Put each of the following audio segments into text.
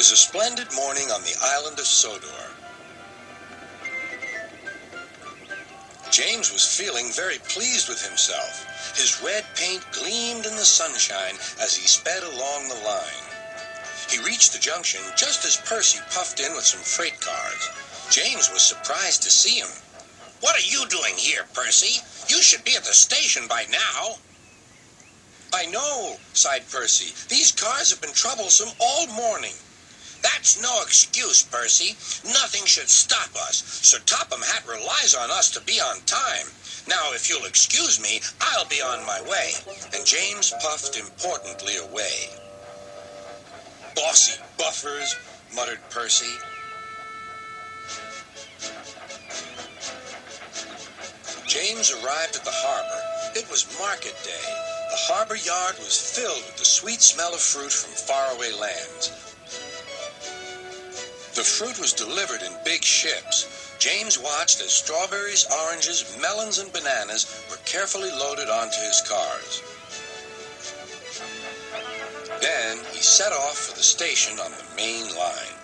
was a splendid morning on the island of Sodor. James was feeling very pleased with himself. His red paint gleamed in the sunshine as he sped along the line. He reached the junction just as Percy puffed in with some freight cars. James was surprised to see him. "What are you doing here, Percy? You should be at the station by now." "I know," sighed Percy. "These cars have been troublesome all morning." "That's no excuse, Percy. Nothing should stop us. Sir Topham Hatt relies on us to be on time. Now, if you'll excuse me, I'll be on my way." And James puffed importantly away. "Bossy buffers," muttered Percy. James arrived at the harbor. It was market day. The harbor yard was filled with the sweet smell of fruit from faraway lands. The fruit was delivered in big ships. James watched as strawberries, oranges, melons, and bananas were carefully loaded onto his cars. Then he set off for the station on the main line.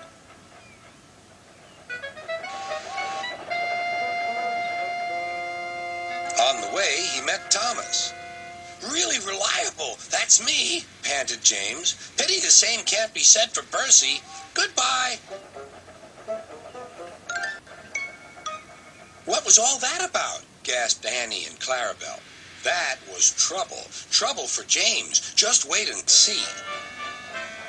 On the way, he met Thomas. "Really reliable. That's me," panted James. "Pity the same can't be said for Percy. Goodbye." "What was all that about?" gasped Annie and Clarabelle. That was trouble. Trouble for James. Just wait and see.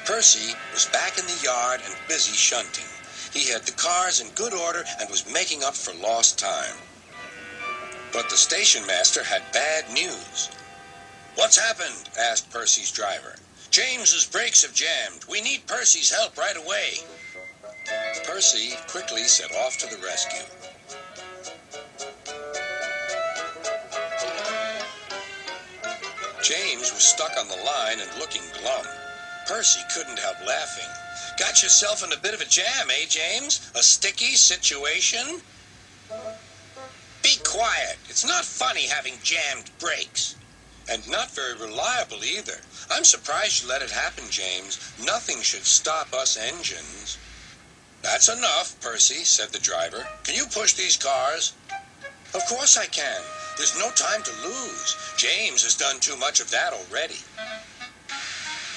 Percy was back in the yard and busy shunting. He had the cars in good order and was making up for lost time. But the station master had bad news. "What's happened?" asked Percy's driver. "James's brakes have jammed. We need Percy's help right away." Percy quickly set off to the rescue. James was stuck on the line and looking glum. Percy couldn't help laughing. "Got yourself in a bit of a jam, eh, James? A sticky situation?" "Be quiet. It's not funny having jammed brakes." "And not very reliable either. I'm surprised you let it happen, James. Nothing should stop us engines." "That's enough, Percy," said the driver. "Can you push these cars?" "Of course I can. There's no time to lose. James has done too much of that already."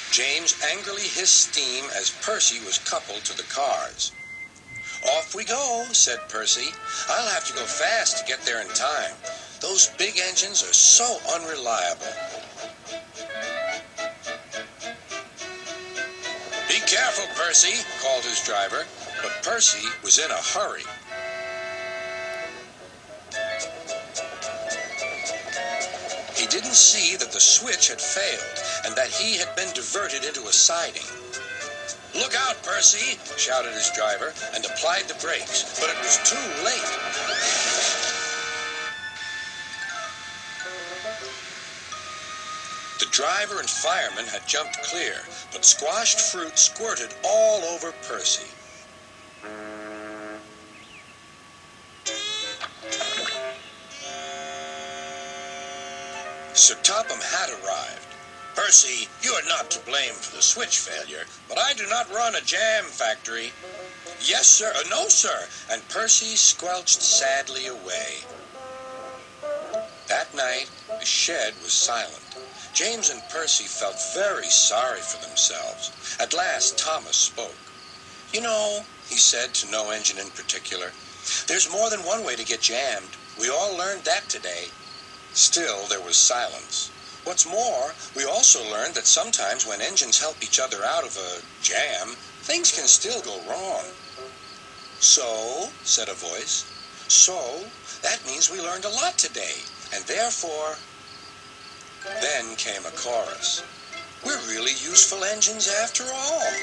James angrily hissed steam as Percy was coupled to the cars. "Off we go," said Percy. "I'll have to go fast to get there in time. Those big engines are so unreliable." "Be careful, Percy," called his driver, but Percy was in a hurry. He didn't see that the switch had failed and that he had been diverted into a siding. "Look out, Percy," shouted his driver, and applied the brakes, but it was too late. The driver and fireman had jumped clear, but squashed fruit squirted all over Percy. Sir Topham Hatt arrived. "Percy, you are not to blame for the switch failure, but I do not run a jam factory." "Yes, sir. No, sir." And Percy squelched sadly away. That night, the shed was silent. James and Percy felt very sorry for themselves. At last, Thomas spoke. "You know," he said to no engine in particular, "there's more than one way to get jammed. We all learned that today." Still, there was silence. What's more, we also learned that sometimes when engines help each other out of a jam, things can still go wrong. "So," said a voice, "so, that means we learned a lot today, and therefore..." Then came a chorus. "We're really useful engines after all."